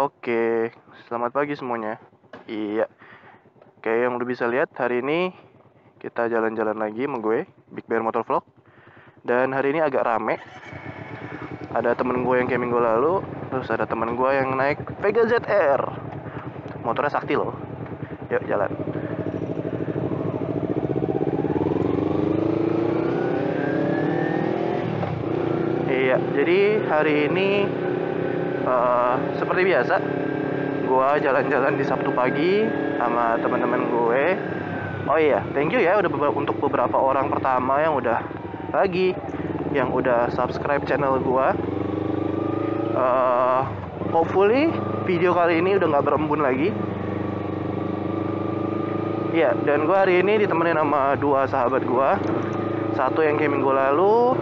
Oke, selamat pagi semuanya. Iya, kayak yang udah bisa lihat, hari ini kita jalan-jalan lagi sama gue, Big Bear Motor Vlog. Dan hari ini agak rame. Ada temen gue yang kayak minggu lalu, terus ada temen gue yang naik Vega ZR. Motornya sakti loh. Yuk, jalan. Iya, jadi hari ini seperti biasa, gue jalan-jalan di Sabtu pagi sama teman-teman gue. Oh iya, thank you ya untuk beberapa orang pertama yang udah subscribe channel gua. Hopefully video kali ini udah nggak berembun lagi. Iya, dan gua hari ini ditemenin sama dua sahabat gua. Satu yang kayak minggu lalu,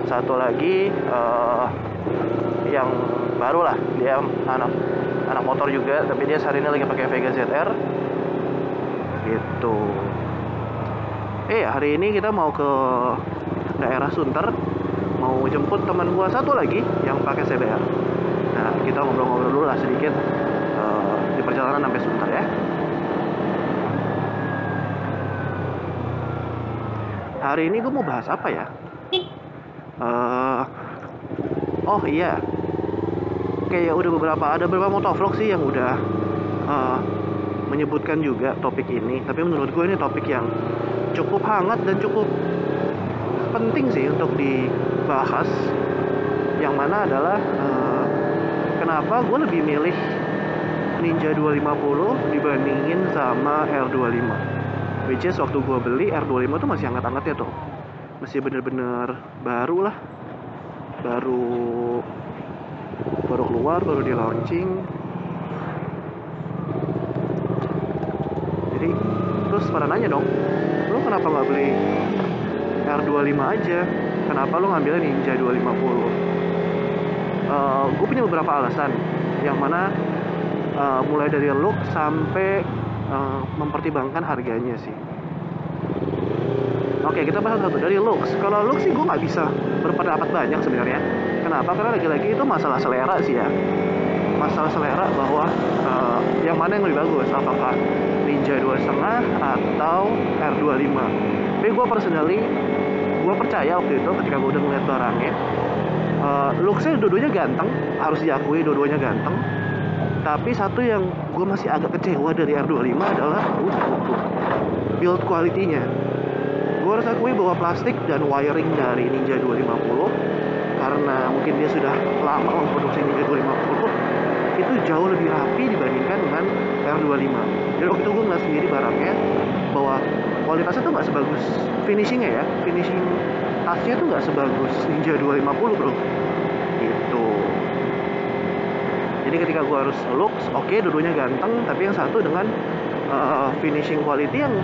satu lagi yang baru lah. Dia anak motor juga, tapi dia hari ini lagi pakai Vega ZR. Gitu. Hari ini kita mau ke daerah Sunter, mau jemput teman gua satu lagi yang pakai CBR. Nah, kita ngobrol-ngobrol dulu lah sedikit di perjalanan sampai Sunter ya. Hari ini gue mau bahas apa ya? Oh iya, kayak udah ada beberapa motovlog sih yang udah menyebutkan juga topik ini. Tapi menurut gue ini topik yang cukup hangat dan cukup penting sih untuk dibahas. Yang mana adalah kenapa gue lebih milih Ninja 250 dibandingin sama R25. Which is waktu gue beli R25 tuh masih hangat-hangatnya tuh, masih bener-bener baru lah, baru keluar, baru di launching. Jadi terus pada nanya dong, lu kenapa nggak beli R25 aja, kenapa lu ngambilnya Ninja 250? Gue punya beberapa alasan, yang mana mulai dari look sampai mempertimbangkan harganya sih. Oke, kita bahas satu dari looks. Kalau looks sih gue nggak bisa berpendapat banyak sebenarnya. Kenapa? Karena lagi-lagi itu masalah selera sih ya. Masalah selera bahwa yang mana yang lebih bagus, apakah Ninja 2.5 atau R25. Tapi gue personally, gue percaya waktu itu ketika gue udah ngeliat barangnya, looksnya dua-duanya ganteng, harus diakui dua-duanya ganteng. Tapi satu yang gue masih agak kecewa dari R25 adalah build quality-nya. Gue harus akui bahwa plastik dan wiring dari Ninja 250, karena mungkin dia sudah lama memproduksi Ninja 250, itu jauh lebih rapi dibandingkan dengan R25. Jadi waktu itu gue ngeliat sendiri barangnya, bahwa kualitasnya tuh nggak sebagus finishingnya ya. Finishing touch-nya tuh nggak sebagus Ninja 250 bro. Gitu. Jadi ketika gue harus looks, oke, dua-duanya ganteng, tapi yang satu dengan finishing quality yang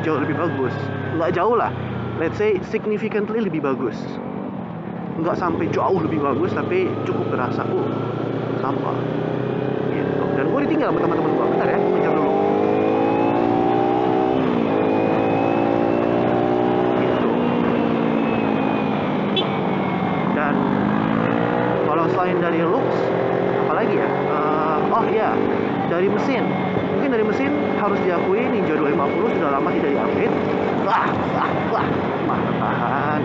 jauh lebih bagus. Nggak jauh lah, let's say significantly lebih bagus. Nggak sampai jauh lebih bagus, tapi cukup berasa sampah gitu. Dan gue ditinggal sama teman-teman gue. Bentar ya, bentar dulu gitu. Dan kalau selain dari looks, apalagi ya, oh iya, dari mesin. Mungkin dari mesin harus diakui Ninja 250 sudah lama tidak di-update. Tahan.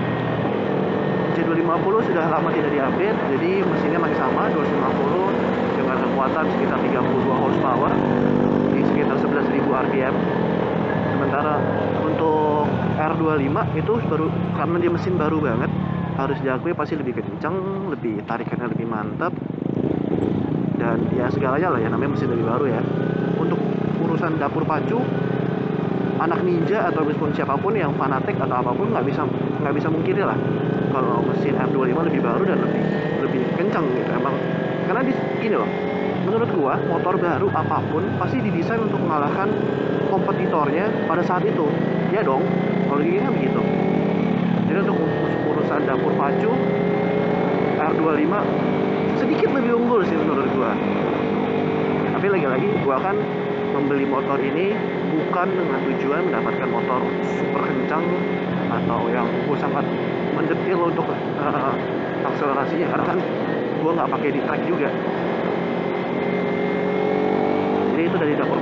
Ninja 250 sudah lama tidak di-update, jadi mesinnya masih sama 250 dengan kekuatan sekitar 32 horsepower di sekitar 11.000 rpm. Sementara untuk R25 itu baru, karena dia mesin baru banget, harus diakui pasti lebih kencang, lebih tarikannya lebih mantap, dan ya segalanya lah ya, namanya mesin lebih baru ya. Untuk urusan dapur pacu, anak ninja atau meskipun siapapun yang fanatik atau apapun nggak bisa mungkiri lah kalau mesin R25 lebih baru dan lebih kencang gitu emang. Karena gini loh, menurut gua motor baru apapun pasti didesain untuk mengalahkan kompetitornya pada saat itu, ya dong, kalau gini kan begitu. Jadi untuk urusan dapur pacu, R25 sedikit lebih unggul sih menurut gua. Tapi lagi-lagi gua kan membeli motor ini bukan dengan tujuan mendapatkan motor super kencang atau yang gue sangat mendetil untuk akselerasinya, karena kan gue nggak pakai di track juga. itu dari dapur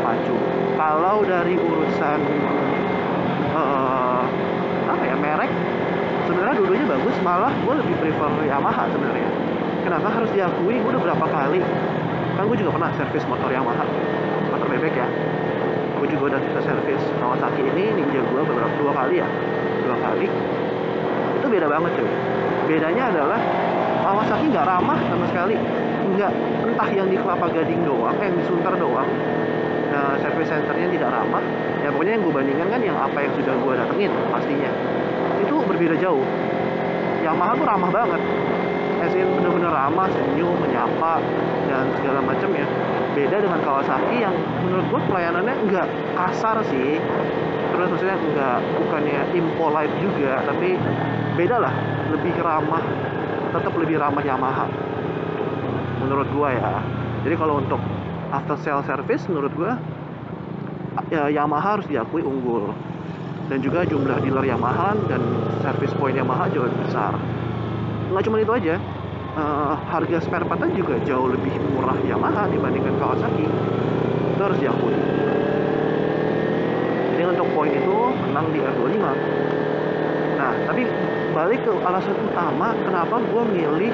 pacu. Kalau dari urusan apa ya, merek, sebenarnya dua-duanya bagus. Malah gue lebih prefer Yamaha sebenarnya. Kenapa? Harus diakui, gue udah berapa kali, kan gue juga pernah servis motor Yamaha, motor bebek ya. Gue juga udah servis Kawasaki ini, Ninja gue dua kali. Itu beda banget cuy. Bedanya adalah Kawasaki nggak ramah sama sekali, nggak, entah yang di Kelapa Gading doang, yang di Sunter doang, service centernya tidak ramah. Ya pokoknya yang gue bandingkan kan yang apa yang sudah gue datengin, pastinya itu berbeda jauh. Yamaha tuh ramah banget, bener-bener ramah, senyum, menyapa, dan segala macam ya. Beda dengan Kawasaki yang menurut gue pelayanannya nggak kasar sih, terus maksudnya bukannya impolite juga, tapi beda lah, lebih ramah, tetap lebih ramah Yamaha menurut gue ya. Jadi kalau untuk after sale service, menurut gue ya, Yamaha harus diakui unggul, dan juga jumlah dealer Yamaha dan service point Yamaha jauh lebih besar. Nggak cuma itu aja, harga spare partnya juga jauh lebih murah Yamaha dibandingkan Kawasaki, itu harus diakui. Jadi untuk poin itu menang di R25. Nah, tapi balik ke alasan utama kenapa gue milih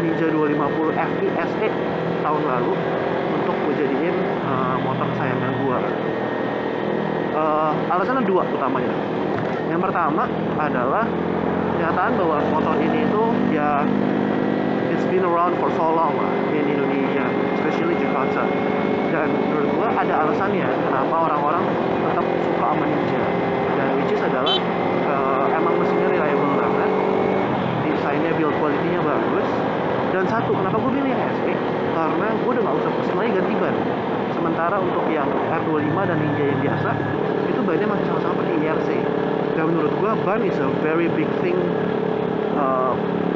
Ninja 250 FI SE tahun lalu untuk gue jadiin motor kesayangan gue. Alasannya dua utamanya. Yang pertama adalah kenyataan bahwa motor ini itu ya, it's been around for so long lah in Indonesia, especially Jakarta. Dan menurut gue ada alasannya kenapa orang-orang tetap suka sama Ninja, dan which is adalah emang mesinnya reliable banget, desainnya, build quality-nya bagus. Dan satu, kenapa gue pilih yang SE, karena gue udah gak usah pusing lagi ganti ban. Sementara untuk yang R25 dan Ninja yang biasa, itu bannya masih sama-sama pakai IRC. Dan menurut gue ban is a very big thing.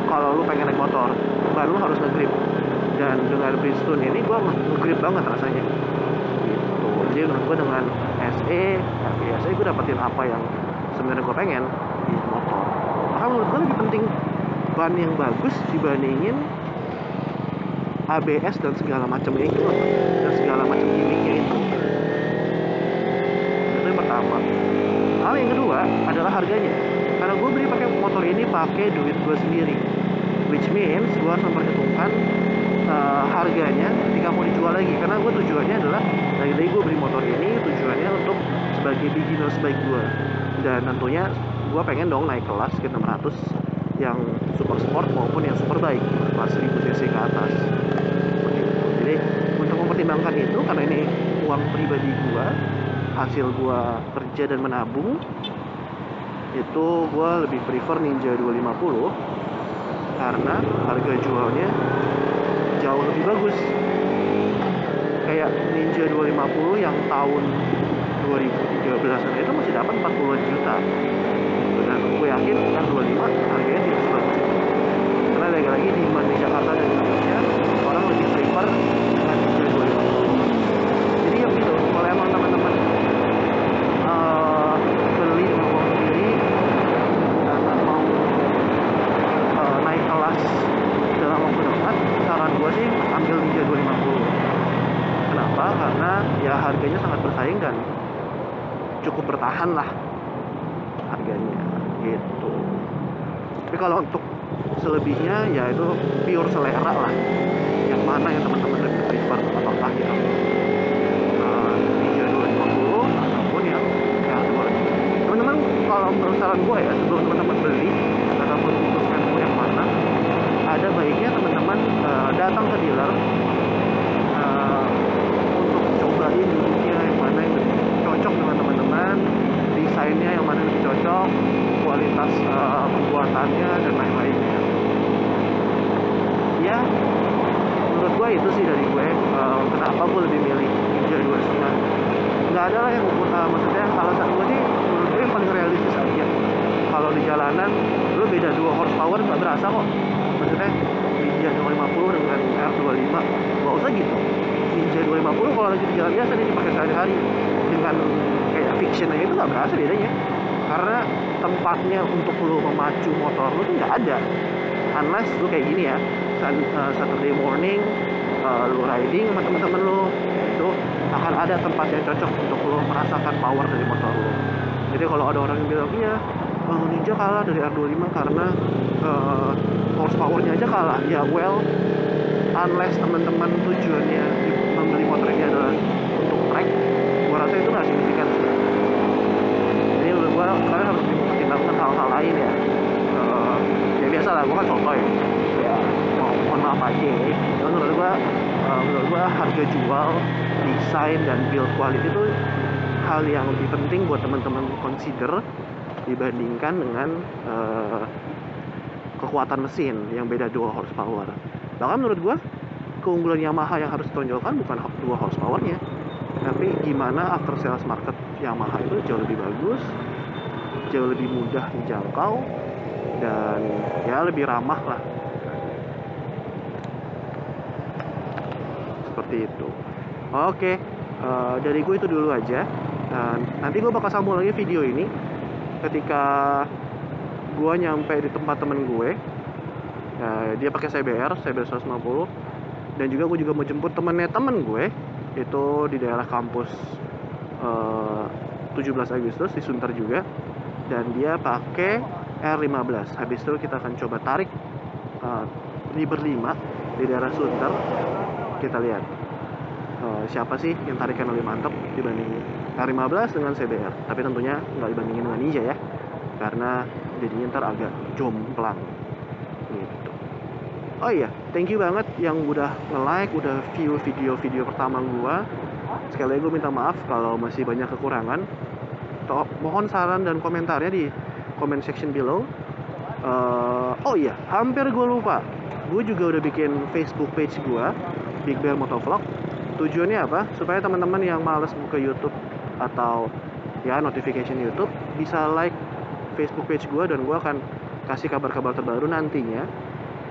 Kalau lu pengen naik motor, ban lu harus nge-grip. Dan dengan Bridgestone ini gue nge-grip banget rasanya gitu. Jadi menurut gue dengan SE, gue dapetin apa yang sebenarnya gue pengen di motor. Maka menurut gue lebih penting ban yang bagus dibandingin ABS dan segala macamnya itu, dan segala macam gimmicknya itu. Itu yang pertama. Hal yang kedua adalah harganya. Karena gue beli pakai motor ini pakai duit gue sendiri, which means gue harus memperhitungkan harganya ketika mau dijual lagi. Karena gue tujuannya adalah, lagi-lagi gue beli motor ini tujuannya untuk sebagai beginner sebaik gue, dan tentunya gue pengen dong naik kelas ke 600 yang super sport maupun yang super bike kelas 1000 cc ke atas. Jadi untuk mempertimbangkan itu, karena ini uang pribadi gue, hasil gue kerja dan menabung, itu gue lebih prefer Ninja 250 karena harga jualnya jauh lebih bagus. Kayak Ninja 250 yang tahun 2013an itu masih dapat 40 juta. Dan gue yakin kan 25 harganya tidak sebagus itu. Karena lagi-lagi di Jakarta dan Indonesia, orang lebih prefer dengan Ninja 250. Jadi ya gitu, kalau emang teman-teman beli dengan uang sendiri dan mau naik kelas dalam waktu dekat, saran gue sih ambil Ninja 250. Kenapa? Karena ya harganya sangat bersaing dan cukup bertahan lah harganya gitu. Tapi kalau untuk selebihnya ya itu pure selera lah, yang mana yang teman-teman lebih prefer, apakah yang Ninja 250 ataupun yang R25. Teman-teman, kalau menurut saran gue ya, sebelum teman-teman beli ataupun memutuskan mau yang mana, ada baiknya teman-teman datang ke dealer untuk cobain dulunya yang mana yang lebih cocok dengan teman-teman, desainnya yang mana yang lebih cocok, kualitas pembuatannya dan lain-lainnya. Ya, menurut gue itu sih dari gue, kenapa gue lebih milih Ninja 250. Nggak ada lah yang maksudnya alasan gue sih, menurut gue yang paling realistis aja. Kalau di jalanan lu beda 2 horsepower nggak berasa kok. Maksudnya Ninja 250 dengan R25 nggak usah gitu. Ninja 250 kalau lagi di jalan biasa dia dipakai sehari-hari dengan kayak fiction aja itu nggak berasa bedanya. Karena tempatnya untuk lu memacu motor lu tuh nggak ada, unless lu kayak gini ya, Saturday morning lu riding sama temen-temen lu, itu akan ada tempat yang cocok untuk lu merasakan power dari motor lu. Jadi kalau ada orang yang bilang, iya Ninja kalah dari R25 karena horsepower-nya aja kalah, ya well, unless teman-teman tujuannya membeli motor ini adalah untuk track, gua rasa itu nggak signifikan sih. Jadi menurut gua kalian harus mempertimbangkan hal-hal lain ya. Ya biasa lah, gua kan sotoy ya, mohon maaf aja ya. Menurut gua harga jual, desain, dan build quality itu hal yang lebih penting buat teman-teman consider dibandingkan dengan kekuatan mesin yang beda 2 horsepower. Bahkan menurut gua keunggulan Yamaha yang harus ditonjolkan bukan 2 horsepower-nya, tapi gimana after sales market Yamaha itu jauh lebih bagus, jauh lebih mudah dijangkau, dan ya lebih ramah lah. Seperti itu. Oke, dari gue itu dulu aja. Nanti gue bakal sambung lagi video ini ketika gue nyampe di tempat temen gue. Dia pakai CBR 150, dan juga gue juga mau jemput temen gue itu di daerah kampus 17 Agustus di Sunter juga, dan dia pakai R15. Habis itu kita akan coba tarik di berlima di daerah Sunter. Kita lihat siapa sih yang tarikan lebih mantap dibanding R15 dengan CBR. Tapi tentunya nggak dibandingin dengan Ninja ya, karena jadinya ntar agak jomplang gitu. Oh iya, thank you banget yang udah nge-like, udah view video-video pertama gua. Sekali lagi gue minta maaf kalau masih banyak kekurangan. Mohon saran dan komentarnya di comment section below. Oh iya, hampir gue lupa. Gue juga udah bikin Facebook page gue, Big Bear Motovlog. Tujuannya apa? Supaya teman-teman yang males buka YouTube atau ya notification YouTube bisa like Facebook page gue, dan gue akan kasih kabar-kabar terbaru nantinya.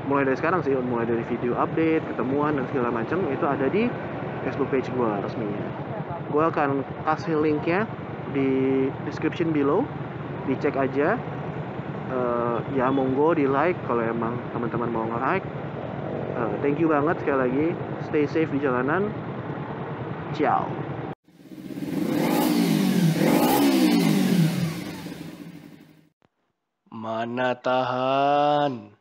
Mulai dari sekarang sih, mulai dari video update, ketemuan, dan segala macam itu ada di Facebook page gue resminya. Gue akan kasih linknya di description below, dicek aja. Ya monggo di like kalau emang teman-teman mau nge-like. Thank you banget sekali lagi. Stay safe di jalanan. Ciao. Mana tahan.